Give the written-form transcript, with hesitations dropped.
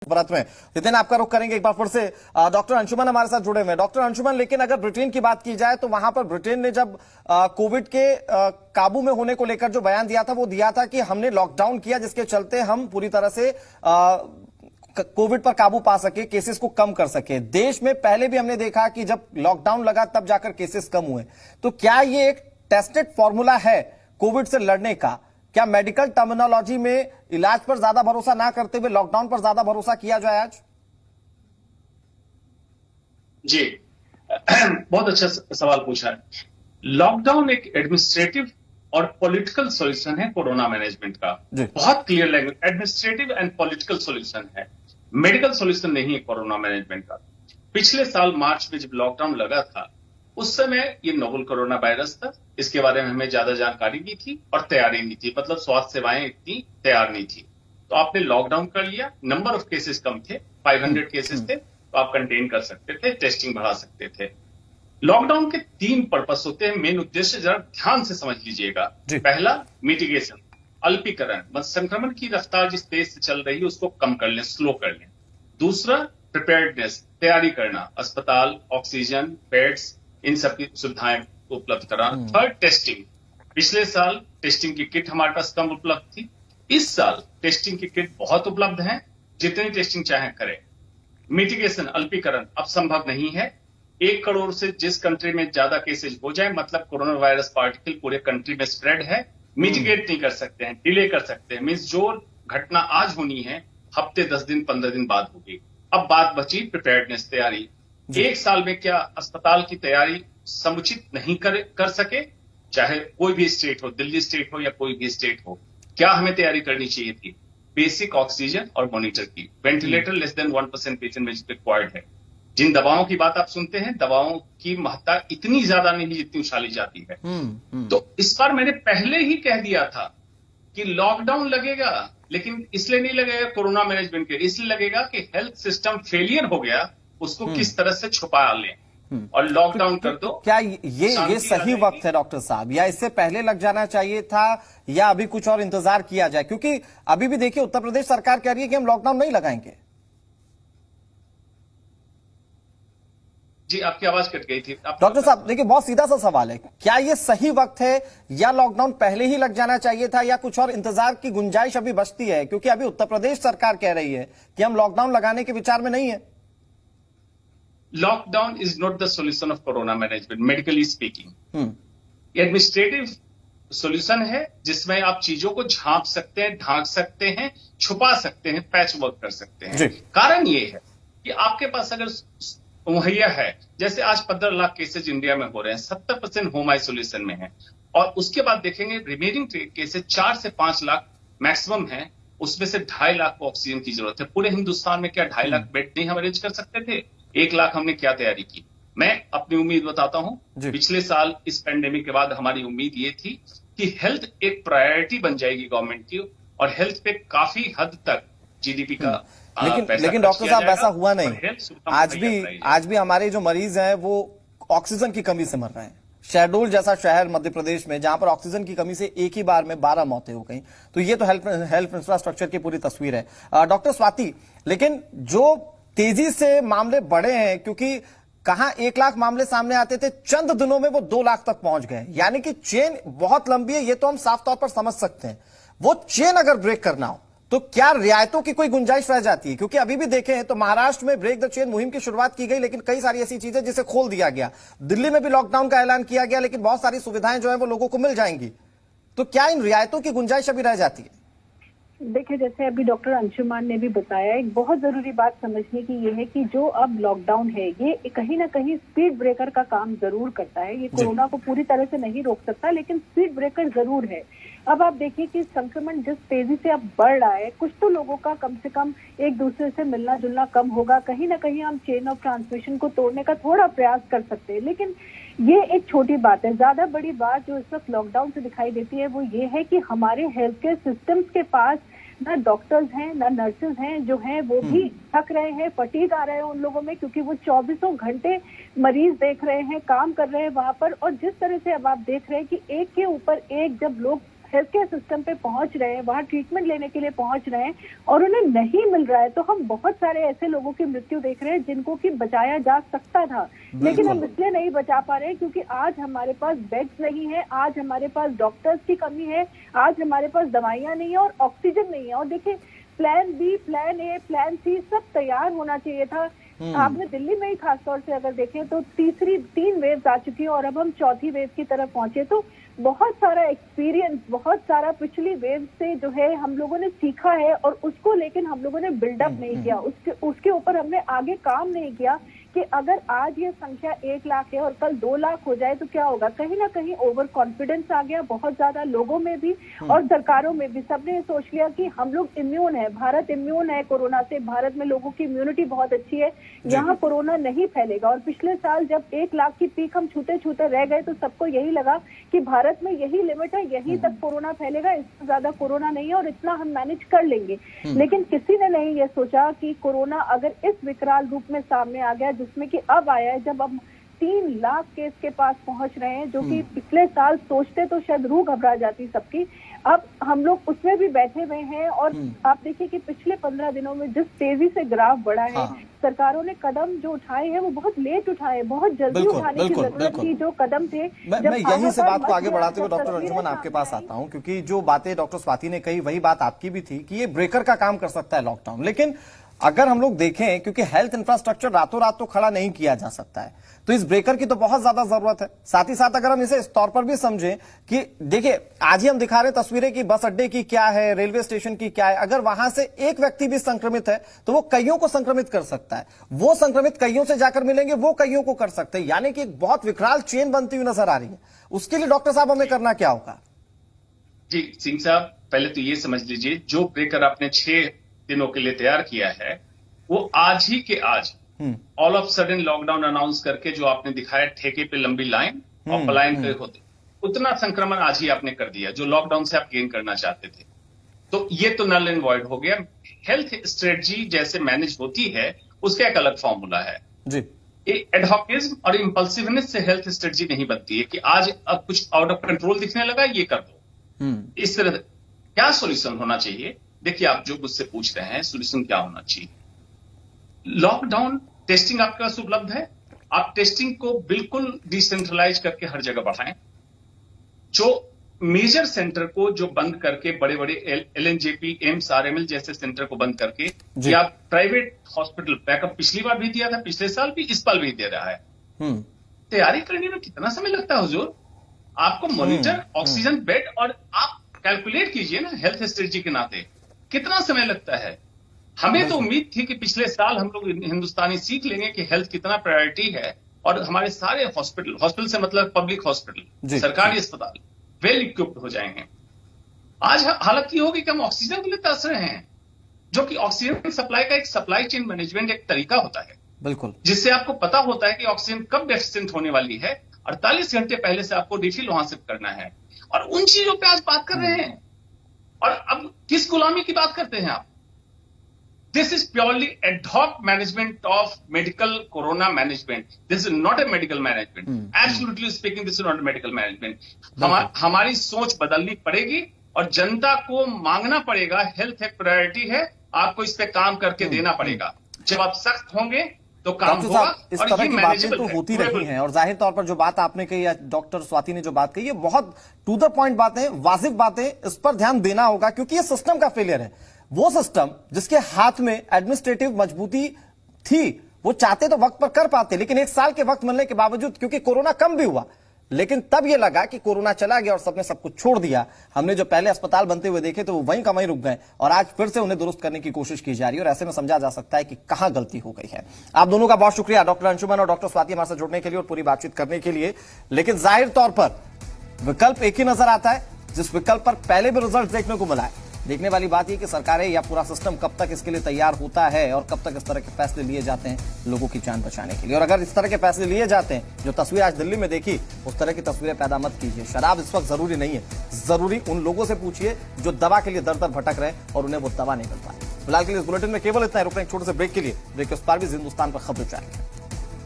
व्रत में। नितिन, आपका रुख करेंगे एक बार फिर से। डॉक्टर अंशुमन हमारे साथ जुड़े हुए हैं। डॉक्टर अंशुमन, लेकिन अगर ब्रिटेन की बात की जाए तो वहां पर ब्रिटेन ने जब कोविड के काबू में होने को लेकर जो बयान दिया था वो दिया था कि हमने लॉकडाउन किया जिसके चलते हम पूरी तरह से कोविड पर काबू पा सके, केसेस को कम कर सके। देश में पहले भी हमने देखा कि जब लॉकडाउन लगा तब जाकर केसेस कम हुए। तो क्या ये एक टेस्टेड फॉर्मूला है कोविड से लड़ने का? क्या मेडिकल टर्मिनोलॉजी में इलाज पर ज्यादा भरोसा ना करते हुए लॉकडाउन पर ज्यादा भरोसा किया जाए आज? जी, बहुत अच्छा सवाल पूछा है। लॉकडाउन एक एडमिनिस्ट्रेटिव और पॉलिटिकल सॉल्यूशन है कोरोना मैनेजमेंट का। बहुत clear language, administrative and political solution है, मेडिकल सॉल्यूशन नहीं है कोरोना मैनेजमेंट का। पिछले साल मार्च में जब लॉकडाउन लगा था उस समय ये नोवल कोरोना वायरस था, इसके बारे में हमें ज्यादा जानकारी नहीं थी और तैयारी नहीं थी, मतलब स्वास्थ्य सेवाएं इतनी तैयार नहीं थी। तो आपने लॉकडाउन कर लिया, नंबर ऑफ केसेस कम थे, 500 केसेस थे, तो आप कंटेन कर सकते थे, टेस्टिंग बढ़ा सकते थे। लॉकडाउन के 3 पर्पस होते हैं, मेन उद्देश्य जरा ध्यान से समझ लीजिएगा। पहला, मिटिगेशन, अल्पीकरण, संक्रमण की रफ्तार जिस तेज से चल रही है उसको कम कर लें, स्लो कर लें। दूसरा, प्रिपेयर्डनेस, तैयारी करना, अस्पताल, ऑक्सीजन, बेड्स, इन सब की सुविधाएं उपलब्ध कराना। Third, testing. पिछले साल टेस्टिंग की किट हमारे पास कम उपलब्ध थी, इस साल टेस्टिंग की किट बहुत उपलब्ध है, जितनी टेस्टिंग चाहे करें। मिटिगेशन, अल्पीकरण अब संभव नहीं है। 1 करोड़ से जिस कंट्री में ज्यादा केसेज हो जाए, मतलब कोरोना वायरस पार्टिकल पूरे कंट्री में स्प्रेड है, मिटिगेट नहीं कर सकते हैं, डिले कर सकते हैं। मीन्स जो घटना आज होनी है हफ्ते, 10 दिन, 15 दिन बाद होगी। अब बात बची प्रिपेयर्डनेस, तैयारी। 1 साल में क्या अस्पताल की तैयारी समुचित नहीं कर सके, चाहे कोई भी स्टेट हो, दिल्ली स्टेट हो या कोई भी स्टेट हो? क्या हमें तैयारी करनी चाहिए थी? बेसिक ऑक्सीजन और मॉनिटर की, वेंटिलेटर लेस देन 1% पेशेंट में रिक्वायर्ड है। जिन दवाओं की बात आप सुनते हैं, दवाओं की महत्ता इतनी ज्यादा नहीं जितनी उछाली जाती है। तो इस बार मैंने पहले ही कह दिया था कि लॉकडाउन लगेगा, लेकिन इसलिए नहीं लगेगा कोरोना मैनेजमेंट के, इसलिए लगेगा कि हेल्थ सिस्टम फेलियर हो गया, उसको किस तरह से छुपा लें और लॉकडाउन कर दो। क्या ये सही वक्त है डॉक्टर साहब, या इससे पहले लग जाना चाहिए था, या अभी कुछ और इंतजार किया जाए? क्योंकि अभी भी देखिए उत्तर प्रदेश सरकार कह रही है कि हम लॉकडाउन नहीं लगाएंगे। जी, आपकी आवाज कट गई थी डॉक्टर साहब। देखिए बहुत सीधा सा सवाल है, क्या ये सही वक्त है या लॉकडाउन पहले ही लग जाना चाहिए था, या कुछ और इंतजार की गुंजाइश अभी बचती है? क्योंकि अभी उत्तर प्रदेश सरकार कह रही है कि हम लॉकडाउन लगाने के विचार में नहीं है। Lockdown is not the solution of corona management, medically speaking. Administrative solution है जिसमें आप चीजों को झांप सकते हैं, ढांक सकते हैं, छुपा सकते हैं, पैच वर्क कर सकते हैं। कारण ये है कि आपके पास अगर मुहैया है, जैसे आज 15 लाख केसेज इंडिया में हो रहे हैं, 70% होम आइसोलेशन में है, और उसके बाद देखेंगे रिमेनिंग केसेज 4 से 5 लाख मैक्सिमम है, उसमें से 2.5 लाख को ऑक्सीजन की जरूरत है। पूरे हिंदुस्तान में क्या 2.5 लाख बेड नहीं हम अरेंज कर सकते थे? 1 लाख हमने क्या तैयारी की? मैं अपनी उम्मीद बताता हूं, पिछले साल इस पेंडेमिक के बाद हमारी उम्मीद ये थी कि हेल्थ एक प्रायोरिटी बन जाएगी गवर्नमेंट की, और हेल्थ पे काफी हद तक जीडीपी का लेकिन डॉक्टर साहब वैसा हुआ नहीं। आज भी हमारे जो मरीज हैं वो ऑक्सीजन की कमी से मर रहे हैं। शहडोल जैसा शहर मध्य प्रदेश में, जहां पर ऑक्सीजन की कमी से एक ही बार में 12 मौतें हो गई। तो ये तो हेल्थ इंफ्रास्ट्रक्चर की पूरी तस्वीर है। डॉक्टर स्वाति, लेकिन जो तेजी से मामले बढ़े हैं, क्योंकि कहां 1 लाख मामले सामने आते थे, चंद दिनों में वो 2 लाख तक पहुंच गए, यानी कि चेन बहुत लंबी है, ये तो हम साफ तौर पर समझ सकते हैं। वो चेन अगर ब्रेक करना हो तो क्या रियायतों की कोई गुंजाइश रह जाती है? क्योंकि अभी भी देखें तो महाराष्ट्र में ब्रेक द चेन मुहिम की शुरुआत की गई, लेकिन कई सारी ऐसी चीजें जिसे खोल दिया गया। दिल्ली में भी लॉकडाउन का ऐलान किया गया, लेकिन बहुत सारी सुविधाएं जो है वो लोगों को मिल जाएंगी। तो क्या इन रियायतों की गुंजाइश अभी रह जाती है? देखिए, जैसे अभी डॉक्टर अंशुमान ने भी बताया, एक बहुत जरूरी बात समझने की ये है कि जो अब लॉकडाउन है ये कहीं ना कहीं स्पीड ब्रेकर का काम जरूर करता है। ये कोरोना को पूरी तरह से नहीं रोक सकता, लेकिन स्पीड ब्रेकर जरूर है। अब आप देखिए कि संक्रमण जिस तेजी से अब बढ़ रहा है, कुछ तो लोगों का कम से कम एक दूसरे से मिलना जुलना कम होगा, कहीं ना कहीं हम चेन ऑफ ट्रांसमिशन को तोड़ने का थोड़ा प्रयास कर सकते हैं। लेकिन ये एक छोटी बात है। ज्यादा बड़ी बात जो इस वक्त लॉकडाउन से दिखाई देती है वो ये है कि हमारे हेल्थ केयर सिस्टम्स के पास ना डॉक्टर्स हैं ना नर्सेज हैं, जो हैं वो भी थक रहे हैं, फटीग आ रहे हैं उन लोगों में, क्योंकि वो 24 घंटे मरीज देख रहे हैं, काम कर रहे हैं वहां पर। और जिस तरह से अब आप देख रहे हैं कि एक के ऊपर एक जब लोग हेल्थ केयर सिस्टम पे पहुंच रहे हैं, वहां ट्रीटमेंट लेने के लिए पहुंच रहे हैं और उन्हें नहीं मिल रहा है, तो हम बहुत सारे ऐसे लोगों की मृत्यु देख रहे हैं जिनको कि बचाया जा सकता था, लेकिन हम इसलिए नहीं बचा पा रहे क्योंकि आज हमारे पास बेड्स नहीं है, आज हमारे पास डॉक्टर्स की कमी है, आज हमारे पास दवाइयां नहीं है और ऑक्सीजन नहीं है। और देखिए, plan B, plan A, plan C सब तैयार होना चाहिए था। आपने दिल्ली में ही खासतौर से अगर देखें तो 3 वेव्स आ चुकी है और अब हम 4थी वेव की तरफ पहुंचे, तो बहुत सारा एक्सपीरियंस, बहुत सारा पिछली वेव से जो है हम लोगों ने सीखा है और उसको लेकिन हम लोगों ने बिल्डअप नहीं किया, उसके ऊपर हमने आगे काम नहीं किया कि अगर आज ये संख्या 1 लाख है और कल 2 लाख हो जाए तो क्या होगा। कहीं ना कहीं ओवर कॉन्फिडेंस आ गया बहुत ज्यादा लोगों में भी और सरकारों में भी। सबने ये सोच लिया कि हम लोग इम्यून है, भारत इम्यून है कोरोना से, भारत में लोगों की इम्यूनिटी बहुत अच्छी है, यहाँ कोरोना नहीं फैलेगा। और पिछले साल जब 1 लाख की पीक हम छूते छूते रह गए तो सबको यही लगा कि भारत में यही लिमिट है, यही तक कोरोना फैलेगा, इससे ज्यादा कोरोना नहीं है और इतना हम मैनेज कर लेंगे। लेकिन किसी ने नहीं ये सोचा कि कोरोना अगर इस विकराल रूप में सामने आ गया, जिसमें कि अब आया है, जब अब 3 लाख केस के पास पहुंच रहे हैं, जो कि पिछले साल सोचते तो शायद रूह घबरा जाती सबकी, अब हम लोग उसमें भी बैठे हुए हैं। और आप देखिए कि पिछले 15 दिनों में जिस तेजी से ग्राफ बढ़ा है, सरकारों ने कदम जो उठाए हैं वो बहुत लेट उठाए, बहुत जल्दी उठाने की जरूरत थी जो कदम थे। मैं यहीं से बात को आगे बढ़ाते हुए डॉक्टर अंजुमन आपके पास आता हूं, क्योंकि जो बातें डॉक्टर स्वाति ने कही वही बात आपकी भी थी कि ये ब्रेकर का काम कर सकता है लॉकडाउन। लेकिन अगर हम लोग देखें, क्योंकि हेल्थ इंफ्रास्ट्रक्चर रातों रात तो खड़ा नहीं किया जा सकता है, तो इस ब्रेकर की तो बहुत ज्यादा जरूरत है। साथ ही साथ अगर हम इसे इस तौर पर भी समझें कि देखिए, आज ही हम दिखा रहे तस्वीरें कि बस अड्डे की क्या है, रेलवे स्टेशन की क्या है, अगर वहां से एक व्यक्ति भी संक्रमित है तो वो कईयों को संक्रमित कर सकता है, वो संक्रमित कईयों से जाकर मिलेंगे, वो कईयों को कर सकते हैं, यानी कि एक बहुत विकराल चेन बनती हुई नजर आ रही है। उसके लिए डॉक्टर साहब हमें करना क्या होगा? जी सिंह साहब, पहले तो ये समझ लीजिए, जो ब्रेकर आपने 6 दिनों के लिए तैयार किया है वो आज ही के आज all of sudden lockdown announce करके जो आपने दिखाया ठेके पे लंबी लाइन और पलायन पे होते, उतना संक्रमण आज ही आपने कर दिया जो लॉकडाउन से आप गेन करना चाहते थे। तो ये तो नल एंड वॉइड हो गया। हेल्थ स्ट्रेटजी जैसे मैनेज होती है उसका एक अलग फॉर्मूला है जी। एडहॉकिज्म और इंपल्सिवनेस से हेल्थ स्ट्रेटजी नहीं बनती है कि आज अब कुछ आउट ऑफ कंट्रोल दिखने लगा, ये कर दो। इस तरह क्या सॉल्यूशन होना चाहिए? देखिए, आप जो मुझसे पूछ रहे हैं सॉल्यूशन क्या होना चाहिए। लॉकडाउन टेस्टिंग आपके पास उपलब्ध है, आप टेस्टिंग को बिल्कुल डिसेंट्रलाइज करके हर जगह बढ़ाएं। जो मेजर सेंटर को जो बंद करके, बड़े बड़े LNJP, एम्स, RML जैसे सेंटर को बंद करके, या प्राइवेट हॉस्पिटल बैकअप पिछली बार भी दिया था, पिछले साल भी, इस साल भी दे रहा है। तैयारी करने में कितना समय लगता है हुजूर? आपको मॉनिटर, ऑक्सीजन बेड, और आप कैलकुलेट कीजिए ना हेल्थ स्ट्रेटजी के नाते कितना समय लगता है। हमें तो उम्मीद थी कि पिछले साल हम लोग हिंदुस्तानी सीख लेंगे कि हेल्थ कितना प्रायोरिटी है और हमारे सारे हॉस्पिटल से मतलब पब्लिक हॉस्पिटल, सरकारी अस्पताल वेल इक्विप्ड हो जाएंगे। आज हालत ये होगी कि हम ऑक्सीजन के लिए तरस रहे हैं, जो कि ऑक्सीजन सप्लाई का एक सप्लाई चेन मैनेजमेंट एक तरीका होता है, बिल्कुल, जिससे आपको पता होता है कि ऑक्सीजन कब डेफिशिएंट होने वाली है, 48 घंटे पहले से आपको रिफिल वहां से करना है। और उन चीजों पे आज बात कर रहे हैं। और अब किस गुलामी की बात करते हैं आप? This is purely ad hoc management of medical corona management. This is not a medical management. Absolutely speaking, this is not a medical management. हमारी सोच बदलनी पड़ेगी और जनता को मांगना पड़ेगा, हेल्थ एक प्रायोरिटी है, आपको इस पे काम करके देना पड़ेगा। जब आप सख्त होंगे तो काम होगा। इस तरह की बातें तो होती रही हैं और जाहिर तौर पर जो बात आपने कही या डॉक्टर स्वाति ने जो बात कही, ये बहुत टू द पॉइंट बातें, वाजिब बातें, इस पर ध्यान देना होगा क्योंकि ये सिस्टम का फेलियर है। वो सिस्टम जिसके हाथ में एडमिनिस्ट्रेटिव मजबूती थी, वो चाहते तो वक्त पर कर पाते, लेकिन 1 साल के वक्त मिलने के बावजूद, क्योंकि कोरोना कम भी हुआ, लेकिन तब ये लगा कि कोरोना चला गया और सबने सब कुछ छोड़ दिया। हमने जो पहले अस्पताल बनते हुए देखे तो वो वहीं का वहीं रुक गए और आज फिर से उन्हें दुरुस्त करने की कोशिश की जा रही है और ऐसे में समझा जा सकता है कि कहां गलती हो गई है। आप दोनों का बहुत शुक्रिया, डॉक्टर अंशुमन और डॉक्टर स्वाति, हमारे साथ जुड़ने के लिए और पूरी बातचीत करने के लिए। लेकिन जाहिर तौर पर विकल्प एक ही नजर आता है, जिस विकल्प पर पहले भी रिजल्ट देखने को मिला है। देखने वाली बात यह कि सरकारें या पूरा सिस्टम कब तक इसके लिए तैयार होता है और कब तक इस तरह के फैसले लिए जाते हैं लोगों की जान बचाने के लिए। और अगर इस तरह के फैसले लिए जाते हैं, जो तस्वीर आज दिल्ली में देखी, उस तरह की तस्वीरें पैदा मत कीजिए। शराब इस वक्त जरूरी नहीं है, जरूरी उन लोगों से पूछिए जो दवा के लिए दर दर भटक रहे और उन्हें वो दवा नहीं मिल पाए। फिलहाल के लिए इस बुलेटिन में केवल इतना ही। रुक रहे हैं छोटे से ब्रेक के लिए। ब्रेक के उस पार भी हिंदुस्तान पर खबर जारी है।